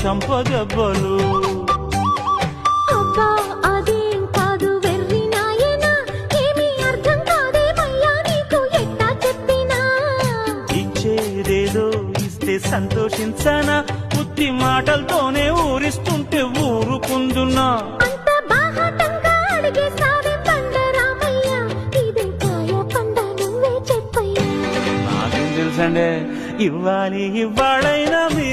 చంపదెబ్బలు. అబ్బా అదేం కాదు వెర్రి నాయనా, ఏమీ అర్థం కాదేమయ్యా నీకు ఎట్టా చెప్పినా. ఇచ్చేదేదో ఇస్తే సంతోషించానా, ఉత్తి మాటలతోనే ఊరిస్తుంటే ఊరుకుందున్నా. అంత బాహాటంగా అడిగేసావే పండరామయ్య, ఇదే కాయ పండ నువ్వే చెప్పయ్యా. నాకేం తెలుసండే, ఇవ్వాలి ఇవ్వాళైనా మీ